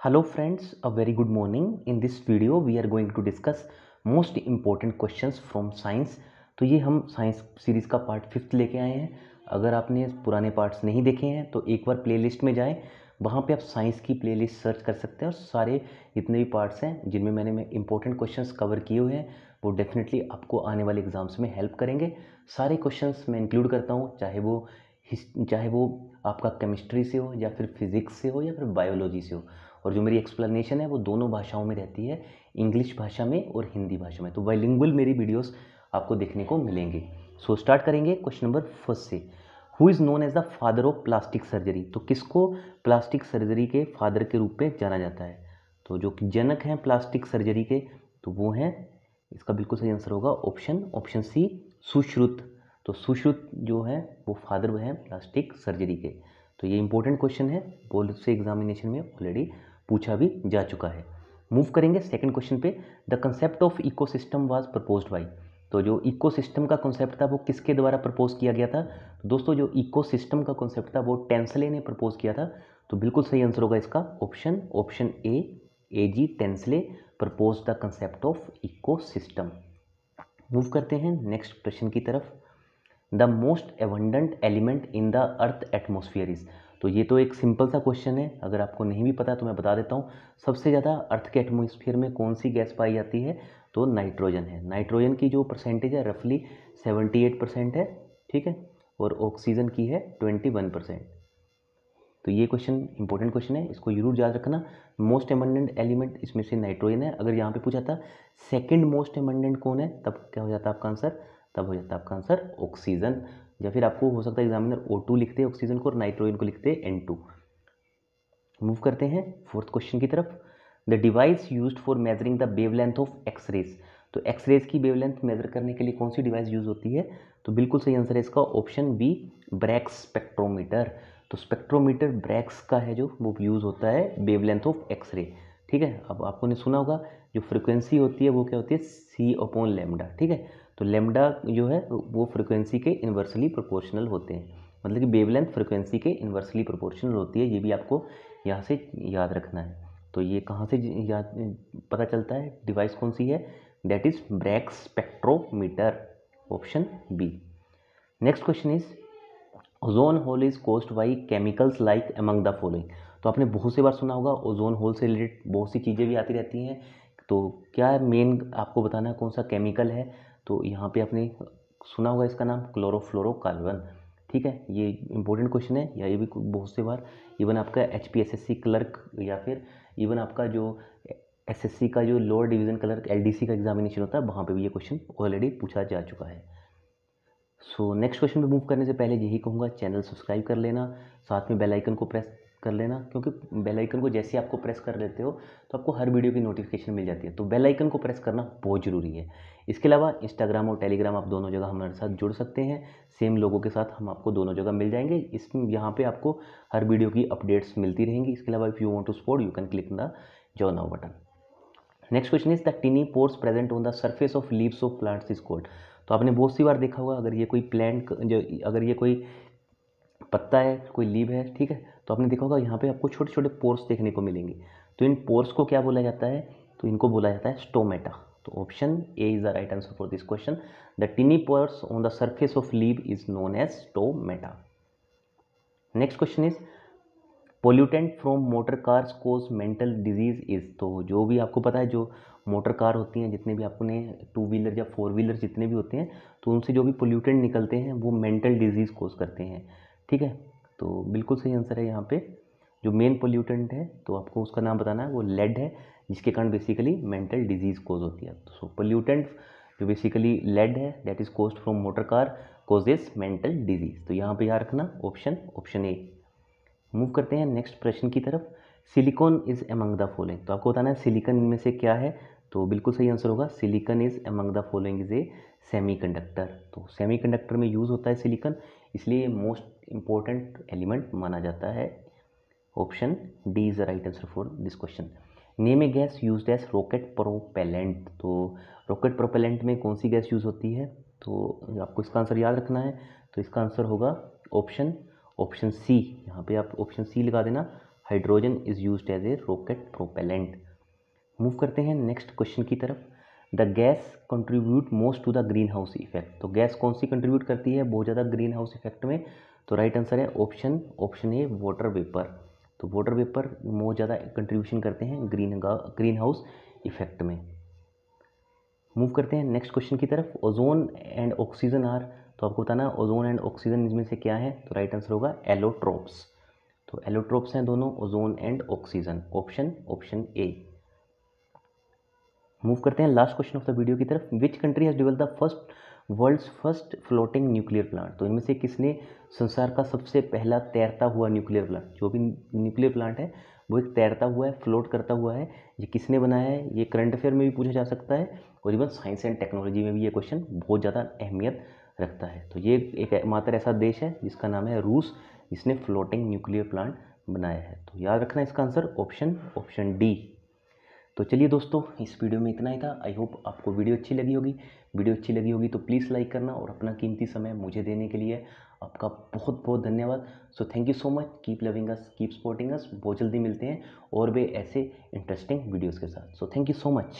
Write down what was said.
Hello friends, a very good morning. In this video we are going to discuss most important questions from science. तो ये हम science series का part 5 लेके आए हैं। अगर आपने पुराने पार्ट्स नहीं देखे हैं तो एक बार प्लेलिस्ट में जाएं, वहाँ पे आप साइंस की प्लेलिस्ट सर्च कर सकते हैं और सारे जितने भी पार्ट्स हैं जिनमें मैंने इंपॉर्टेंट क्वेश्चंस कवर किए हुए हैं वो डेफिनेटली आपको आने वाले एग्जाम्स में हेल्प करेंगे। सारे क्वेश्चंस मैं इंक्लूड करता हूँ, चाहे वो आपका केमिस्ट्री से हो या फिर फिज़िक्स से हो या फिर बायोलॉजी से हो। और जो मेरी एक्सप्लेनेशन है वो दोनों भाषाओं में रहती है, इंग्लिश भाषा में और हिंदी भाषा में। तो बाइलिंगुअल मेरी वीडियोस आपको देखने को मिलेंगे। सो स्टार्ट करेंगे क्वेश्चन नंबर फर्स्ट से। Who is known as the father of plastic surgery? तो किसको प्लास्टिक सर्जरी के फादर के रूप में जाना जाता है? तो जो जनक हैं प्लास्टिक सर्जरी के तो वो हैं, इसका बिल्कुल सही आंसर होगा ऑप्शन सी, सुश्रुत। तो सुश्रुत जो है वो फादर हैं प्लास्टिक सर्जरी के। तो ये इंपॉर्टेंट क्वेश्चन है, बोर्ड से एग्जामिनेशन में ऑलरेडी पूछा भी जा चुका है। मूव करेंगे सेकंड क्वेश्चन पे। The concept of ecosystem was proposed by? तो जो इकोसिस्टम का कॉन्सेप्ट था वो किसके द्वारा प्रपोज किया गया था? तो दोस्तों जो इकोसिस्टम का कॉन्सेप्ट था वो टेंसले ने प्रपोज किया था। तो बिल्कुल सही आंसर होगा इसका option A G Tansley propose the concept of ecosystem. Move करते हैं नेक्स्ट प्रश्न की तरफ। The most abundant element in the earth atmosphere is? तो ये तो एक सिंपल सा क्वेश्चन है, अगर आपको नहीं भी पता तो मैं बता देता हूँ। सबसे ज़्यादा अर्थ के एटमोसफियर में कौन सी गैस पाई जाती है? तो नाइट्रोजन है। नाइट्रोजन की जो परसेंटेज है रफली 78% है, ठीक है, और ऑक्सीजन की है 21%। तो ये क्वेश्चन इंपॉर्टेंट क्वेश्चन है, इसको जरूर याद रखना। मोस्ट एबंडेंट एलिमेंट इसमें से नाइट्रोजन है। अगर यहाँ पे पूछा था सेकंड मोस्ट एबंडेंट कौन है, तब क्या हो जाता है आपका आंसर? तब हो जाता है आपका आंसर ऑक्सीजन। या फिर आपको हो सकता है एग्जामिनर O2 लिखते हैं ऑक्सीजन को और नाइट्रोजन को लिखते हैं N2। मूव करते हैं फोर्थ क्वेश्चन की तरफ। The device used for measuring the wavelength of x rays? तो एक्सरेज की वेवलेंथ मेजर करने के लिए कौन सी डिवाइस यूज होती है? तो बिल्कुल सही आंसर है इसका ऑप्शन बी, ब्रैक्स स्पेक्ट्रोमीटर। तो स्पेक्ट्रोमीटर ब्रैक्स का है जो वो यूज़ होता है वेवलेंथ ऑफ एक्सरे, ठीक है। अब आपको ने सुना होगा जो फ्रिक्वेंसी होती है वो क्या होती है? C/λ, ठीक है। तो लेमडा जो है वो फ्रिक्वेंसी के इन्वर्सली प्रोपोर्शनल होते हैं, मतलब कि वेवलेंथ फ्रिक्वेंसी के इन्वर्सली प्रोपोर्शनल होती है। ये भी आपको यहाँ से याद रखना है। तो ये कहाँ से याद पता चलता है डिवाइस कौन सी है? That is Bragg's spectrometer, option B. Next question is ozone hole is caused by chemicals like among the following? तो आपने बहुत से बार सुना होगा ओजोन होल से रिलेटेड बहुत सी चीज़ें भी आती रहती हैं। तो क्या मेन आपको बताना है कौन सा केमिकल है? तो यहाँ पे आपने सुना होगा इसका नाम क्लोरोफ्लोरोकार्बन, ठीक है। ये इंपॉर्टेंट क्वेश्चन है, या ये भी बहुत से बार इवन आपका HPSSC क्लर्क या फिर इवन आपका जो SSC का जो लोअर डिवीज़न क्लर्क LDC का एग्जामिनेशन होता है वहाँ पे भी ये क्वेश्चन ऑलरेडी पूछा जा चुका है। सो नेक्स्ट क्वेश्चन पे मूव करने से पहले यही कहूँगा, चैनल सब्सक्राइब कर लेना, साथ में बेल आइकन को प्रेस कर लेना, क्योंकि बेल आइकन को जैसे आपको प्रेस कर लेते हो तो आपको हर वीडियो की नोटिफिकेशन मिल जाती है। तो बेल आइकन को प्रेस करना बहुत ज़रूरी है। इसके अलावा इंस्टाग्राम और टेलीग्राम आप दोनों जगह हमारे साथ जुड़ सकते हैं, सेम लोगों के साथ हम आपको दोनों जगह मिल जाएंगे। इस यहाँ पे आपको हर वीडियो की अपडेट्स मिलती रहेंगी। इसके अलावा if you want to support you can click the join now button. Next question is the tiny pores present on the surface of leaves of plants is called? तो आपने बहुत सी बार देखा होगा, अगर ये कोई प्लांट जो अगर ये कोई पत्ता है, कोई लीव है, ठीक है, तो आपने देखा होगा यहाँ पे आपको छोटे छोटे पोर्स देखने को मिलेंगे। तो इन पोर्स को क्या बोला जाता है? तो इनको बोला जाता है स्टोमेटा। तो option A is the right answer for this question. The tiny pores on the surface of leaf is known as stomata. Next question is pollutant from motor cars cause mental disease is? तो जो भी आपको पता है जो motor car होती हैं, जितने भी आपने 2 व्हीलर या 4 व्हीलर जितने भी होते हैं, तो उनसे जो भी पोल्यूटेंट निकलते हैं वो मेंटल डिजीज़ कोज करते हैं, ठीक है। तो बिल्कुल सही आंसर है यहाँ पे। जो मेन पोल्यूटेंट है तो आपको उसका नाम बताना है, वो लेड है, जिसके कारण बेसिकली मेंटल डिजीज़ कोज होती है। तो पोल्यूटेंट जो बेसिकली लेड है that is caused from motor car causes mental disease. तो यहाँ पे याद रखना ऑप्शन ए। मूव करते हैं नेक्स्ट प्रश्न की तरफ। Silicon is among the following? तो आपको बताना है सिलिकॉन इनमें से क्या है? तो बिल्कुल सही आंसर होगा silicon is among the following is a semiconductor. तो सेमीकंडक्टर में यूज़ होता है सिलिकॉन, इसलिए मोस्ट इंपॉर्टेंट एलिमेंट माना जाता है। Option D is the right answer for this question. Name a gas used as rocket propellant? तो रॉकेट प्रोपेलेंट में कौन सी गैस यूज़ होती है? तो आपको इसका आंसर याद रखना है। तो इसका आंसर होगा ऑप्शन सी। यहाँ पे आप ऑप्शन सी लगा देना, hydrogen is used as a rocket propellant. Move करते हैं नेक्स्ट क्वेश्चन की तरफ। The gas contribute most to the greenhouse effect. तो गैस कौन सी कंट्रीब्यूट करती है बहुत ज़्यादा ग्रीन हाउस इफेक्ट में? तो राइट आंसर है ऑप्शन ए वाटर वेपर। तो वाटर वेपर बहुत ज़्यादा कंट्रीब्यूशन करते हैं ग्रीन हाउस इफेक्ट में। मूव करते हैं नेक्स्ट क्वेश्चन की तरफ। ओजोन एंड ऑक्सीजन आर, तो आपको बताना ओजोन एंड ऑक्सीजन इसमें से क्या है? तो राइट आंसर होगा एलोट्रोप्स। तो एलोट्रोप्स हैं दोनों, ozone and oxygen. Option A. Move करते हैं last question of the video की तरफ। Which country has developed the world's first floating nuclear plant. तो इनमें से किसने संसार का सबसे पहला तैरता हुआ न्यूक्लियर प्लांट, जो भी न्यूक्लियर प्लांट है वो एक तैरता हुआ है, फ्लोट करता हुआ है, ये किसने बनाया है? ये करंट अफेयर में भी पूछा जा सकता है और इवन साइंस एंड टेक्नोलॉजी में भी ये क्वेश्चन बहुत ज़्यादा अहमियत रखता है। तो ये एक मात्र ऐसा देश है जिसका नाम है रूस, जिसने फ्लोटिंग न्यूक्लियर प्लांट बनाया है। तो याद रखना इसका आंसर ऑप्शन डी। तो चलिए दोस्तों, इस वीडियो में इतना ही था। आई होप आपको वीडियो अच्छी लगी होगी। वीडियो अच्छी लगी होगी तो प्लीज़ लाइक करना और अपना कीमती समय मुझे देने के लिए आपका बहुत बहुत धन्यवाद। So thank you so much. Keep loving us, keep supporting us. बहुत जल्दी मिलते हैं और भी ऐसे इंटरेस्टिंग वीडियोज़ के साथ। So thank you so much.